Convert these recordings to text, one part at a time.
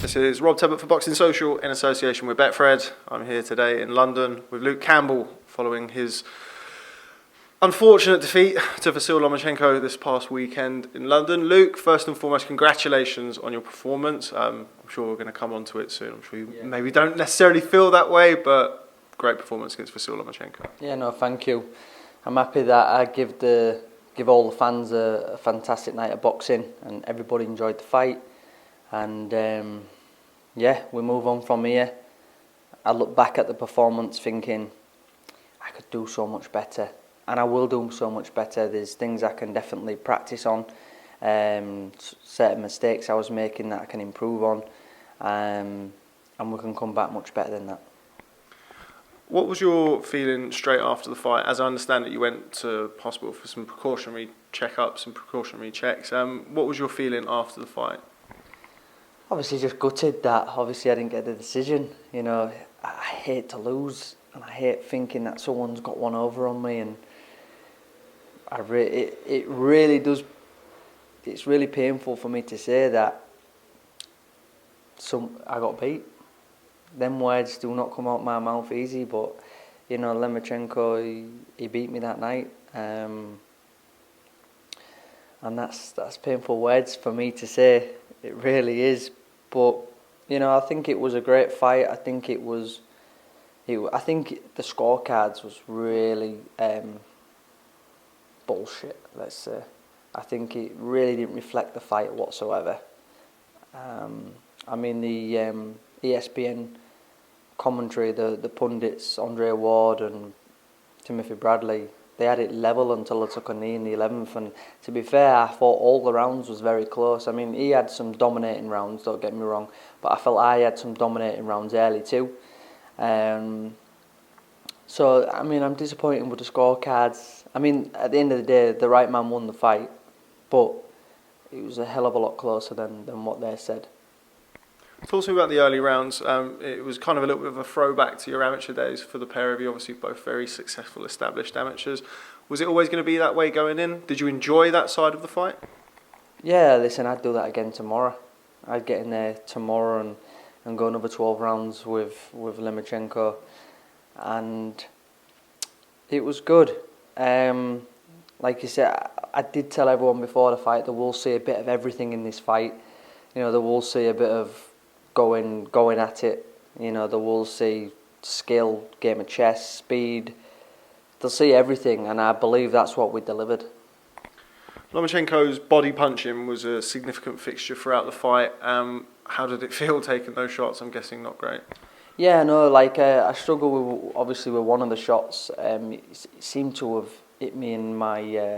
This is Rob Tebbutt for Boxing Social in association with Betfred. I'm here today in London with Luke Campbell following his unfortunate defeat to Vasyl Lomachenko this past weekend in London. Luke, first and foremost, congratulations on your performance. I'm sure we're going to come on to it soon. I'm sure you maybe don't necessarily feel that way, but great performance against Vasyl Lomachenko. Yeah, no, thank you. I'm happy that I give all the fans a fantastic night of boxing and everybody enjoyed the fight. And yeah, we move on from here. I look back at the performance thinking I could do so much better, and I will do so much better. There's things I can definitely practice on, certain mistakes I was making that I can improve on, and we can come back much better than that. What was your feeling straight after the fight? As I understand it, you went to hospital for some precautionary checkups and precautionary checks. What was your feeling after the fight? Obviously just gutted that obviously I didn't get the decision. You know, I hate to lose and I hate thinking that someone's got one over on me, and it really does, it's really painful for me to say that I got beat. Them words do not come out my mouth easy, but you know, Lomachenko, he beat me that night. And that's painful words for me to say. It really is. But you know, I think it was a great fight. I think I think the scorecards was really bullshit, let's say. I think it really didn't reflect the fight whatsoever. I mean, the ESPN commentary, the pundits, Andre Ward and Timothy Bradley, they had it level until I took a knee in the 11th, and to be fair, I thought all the rounds was very close. I mean, he had some dominating rounds, don't get me wrong, but I felt I had some dominating rounds early too. So, I mean, I'm disappointed with the scorecards. I mean, at the end of the day, the right man won the fight, but it was a hell of a lot closer than what they said. Talk to me about the early rounds. It was kind of a little bit of a throwback to your amateur days for the pair of you, obviously both very successful established amateurs. Was it always going to be that way going in? Did you enjoy that side of the fight? Yeah, listen, I'd do that again tomorrow. I'd get in there tomorrow and go another 12 rounds with Lomachenko, and it was good. Like you said, I did tell everyone before the fight that we'll see a bit of everything in this fight. You know, that we'll see a bit of going at it. You know, they will see skill, game of chess, speed. They'll see everything, and I believe that's what we delivered. Lomachenko's body punching was a significant fixture throughout the fight. How did it feel taking those shots? I'm guessing not great. Yeah, no, like I struggled obviously with one of the shots. It seemed to have hit me in my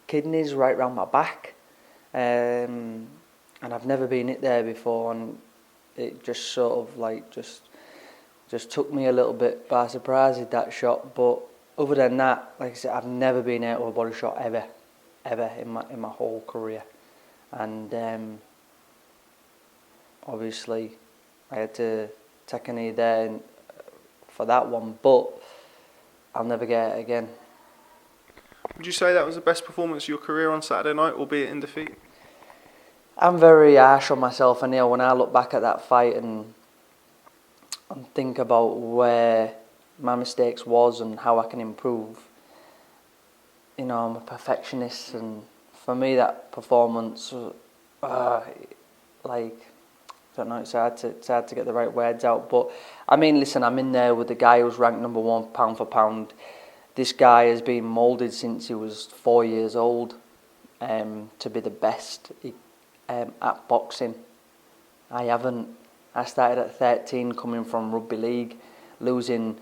kidneys, right round my back. And I've never been hit there before, and it just sort of like just took me a little bit by surprise with that shot. But other than that, like I said, I've never been out with a body shot ever in my whole career, and obviously I had to take a knee there for that one, but I'll never get it again. Would you say that was the best performance of your career on Saturday night, albeit in defeat? I'm very harsh on myself, and when I look back at that fight and think about where my mistakes was and how I can improve, you know, I'm a perfectionist, and for me that performance, I don't know, it's hard to get the right words out, but I mean, listen, I'm in there with the guy who's ranked number one pound for pound. This guy has been moulded since he was 4 years old to be the best at boxing. I haven't. I started at 13 coming from rugby league, losing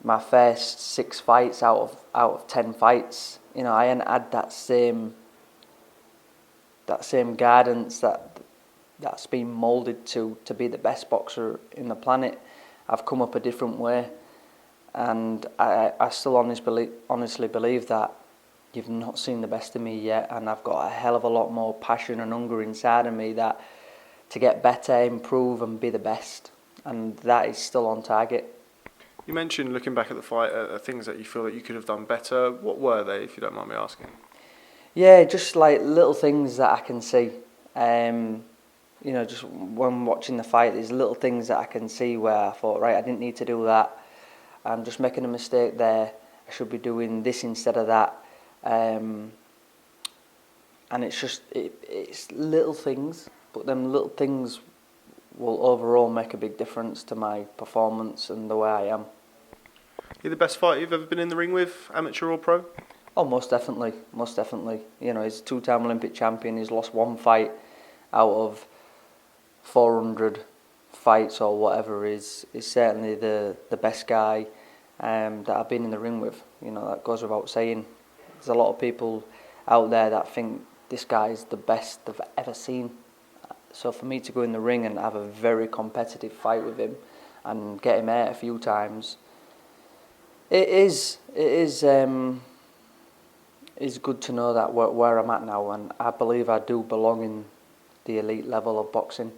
my first 6 fights out of 10 fights. You know, I hadn't had that same guidance that's been moulded to be the best boxer in the planet. I've come up a different way, and I still honestly believe that you've not seen the best of me yet, and I've got a hell of a lot more passion and hunger inside of me that to get better, improve and be the best, and that is still on target. You mentioned looking back at the fight, things that you feel that you could have done better. What were they, if you don't mind me asking? Yeah, just like little things that I can see. just when watching the fight, there's little things that I can see where I thought, right, I didn't need to do that. I'm just making a mistake there. I should be doing this instead of that. And it's just, it's little things, but them little things will overall make a big difference to my performance and the way I am. You're the best fighter you've ever been in the ring with, amateur or pro? Oh, most definitely, most definitely. He's a two-time Olympic champion. He's lost one fight out of 400 fights or whatever. Is certainly the best guy that I've been in the ring with. That goes without saying. There's a lot of people out there that think this guy is the best they've ever seen. So for me to go in the ring and have a very competitive fight with him and get him out a few times, it is good to know that where I'm at now, and I believe I do belong in the elite level of boxing.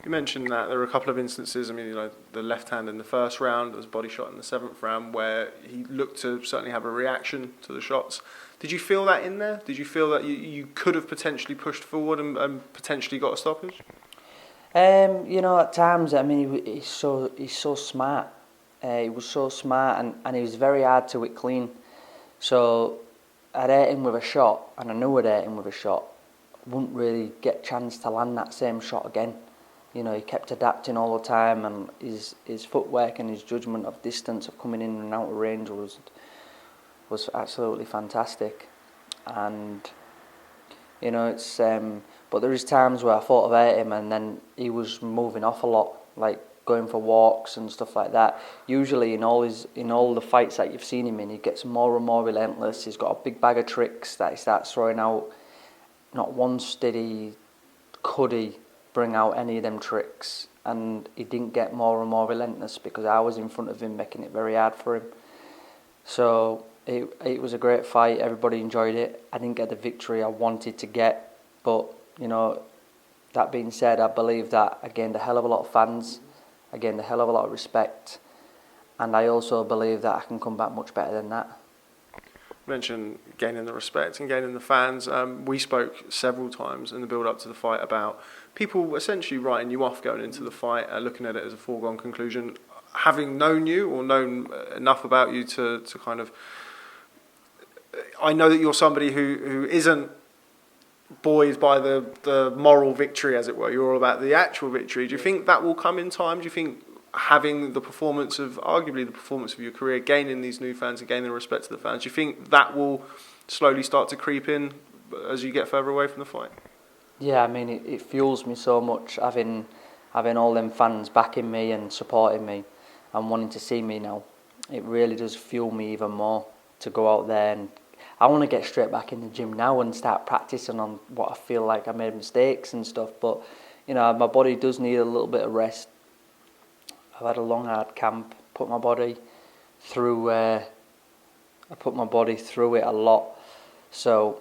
You mentioned that there were a couple of instances. I mean, the left hand in the first round, there was a body shot in the seventh round where he looked to certainly have a reaction to the shots. Did you feel that in there? Did you feel that you could have potentially pushed forward and potentially got a stoppage? At times, I mean, he's so smart. He was so smart, and he was very hard to hit clean. So I'd hit him with a shot, and I knew I'd hit him with a shot. Wouldn't really get a chance to land that same shot again. He kept adapting all the time, and his footwork and his judgment of distance of coming in and out of range was absolutely fantastic. And it's but there is times where I thought about him, and then he was moving off a lot, like going for walks and stuff like that. Usually in all the fights that you've seen him in, he gets more and more relentless. He's got a big bag of tricks that he starts throwing out. Not once could he bring out any of them tricks, and he didn't get more and more relentless because I was in front of him making it very hard for him. So it was a great fight. Everybody enjoyed it. I didn't get the victory I wanted to get, but that being said, I believe that I gained a hell of a lot of fans. I gained a hell of a lot of respect, and I also believe that I can come back much better than that. You mentioned gaining the respect and gaining the fans. We spoke several times in the build-up to the fight about people essentially writing you off going into the fight, looking at it as a foregone conclusion. Having known you or known enough about you to kind of... I know that you're somebody who isn't buoyed by the moral victory, as it were. You're all about the actual victory. Do you think that will come in time? Do you think having arguably the performance of your career, gaining these new fans and gaining the respect of the fans, do you think that will slowly start to creep in as you get further away from the fight? Yeah, I mean, it fuels me so much having all them fans backing me and supporting me and wanting to see me now. It really does fuel me even more to go out there, and I want to get straight back in the gym now and start practicing on what I feel like I made mistakes and stuff. But my body does need a little bit of rest. I've had a long hard camp. Put my body through. I put my body through it a lot, so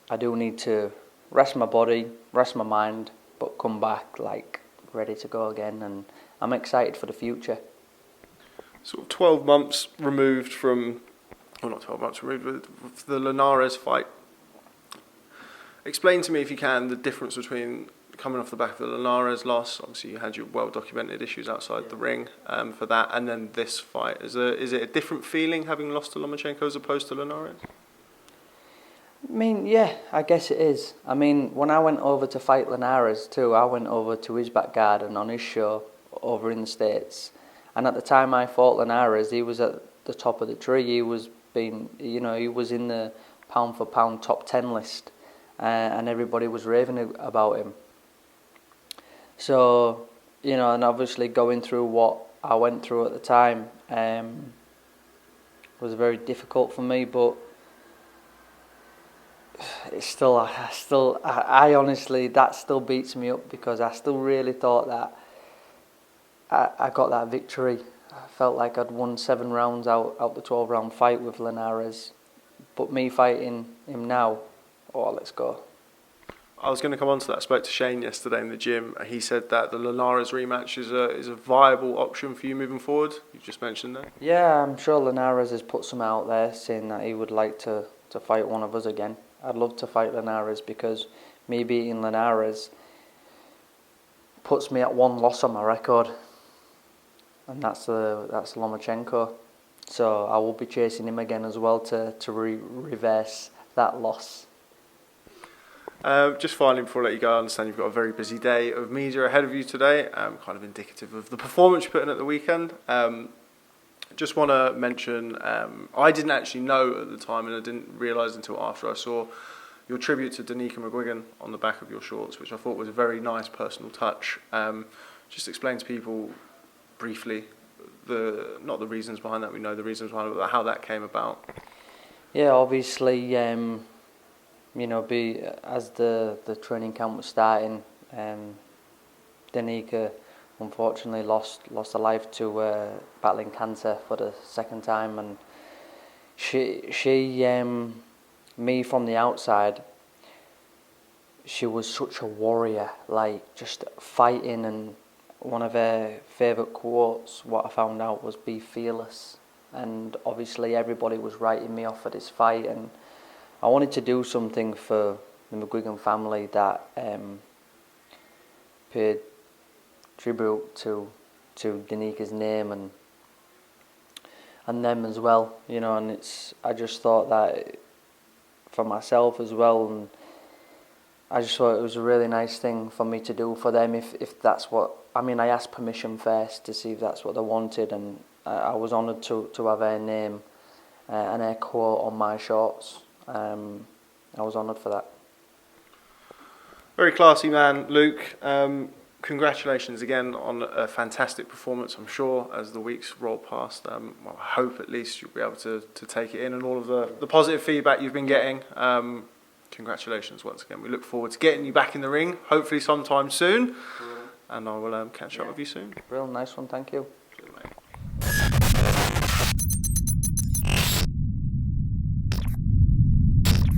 I do need to rest my body, rest my mind, but come back like ready to go again. And I'm excited for the future. Sort of 12 months removed from. Well, not 12 months removed, but the Linares fight. Explain to me, if you can, the difference between coming off the back of the Linares loss. Obviously, you had your well-documented issues outside the ring for that, and then this fight. Is it a different feeling having lost to Lomachenko as opposed to Linares? I mean, yeah, I guess it is. I mean, when I went over to fight Linares too, I went over to his back garden on his show over in the States. And at the time I fought Linares, he was at the top of the tree. He was he was in the pound for pound top 10 list, and everybody was raving about him. So, and obviously going through what I went through at the time was very difficult for me, but it's I honestly, that still beats me up because I still really thought that I got that victory. I felt like I'd won 7 rounds out the 12-round fight with Linares. But me fighting him now, let's go. I was going to come on to that. I spoke to Shane yesterday in the gym. He said that the Linares rematch is a viable option for you moving forward. You just mentioned that. Yeah, I'm sure Linares has put some out there saying that he would like to fight one of us again. I'd love to fight Linares because me beating Linares, puts me at 1 loss on my record, and that's Lomachenko. So I will be chasing him again as well to reverse that loss. Just finally, before I let you go, I understand you've got a very busy day of media ahead of you today, kind of indicative of the performance you put in at the weekend. Just want to mention, I didn't actually know at the time, and I didn't realise until after I saw your tribute to Danica McGuigan on the back of your shorts, which I thought was a very nice personal touch. Just explain to people briefly, not the reasons behind that, we know the reasons behind it, but how that came about. Yeah, obviously, as the training camp was starting, Danica unfortunately lost her life to battling cancer for the second time, and me from the outside, she was such a warrior, like just fighting, and one of her favourite quotes, what I found out, was "be fearless." And obviously everybody was writing me off for this fight, and I wanted to do something for the McGuigan family that paid tribute to Danica's name and them as well, and I just thought that for myself as well, and I just thought it was a really nice thing for me to do for them if that's what, I asked permission first to see if that's what they wanted, and I was honoured to have her name and her quote on my shorts. I was honoured for that. Very classy man, Luke. Congratulations again on a fantastic performance. I'm sure as the weeks roll past, I hope at least you'll be able to take it in, and all of the positive feedback you've been getting. Congratulations once again. We look forward to getting you back in the ring, hopefully sometime soon. And I will catch up with you soon. Real nice one, thank you.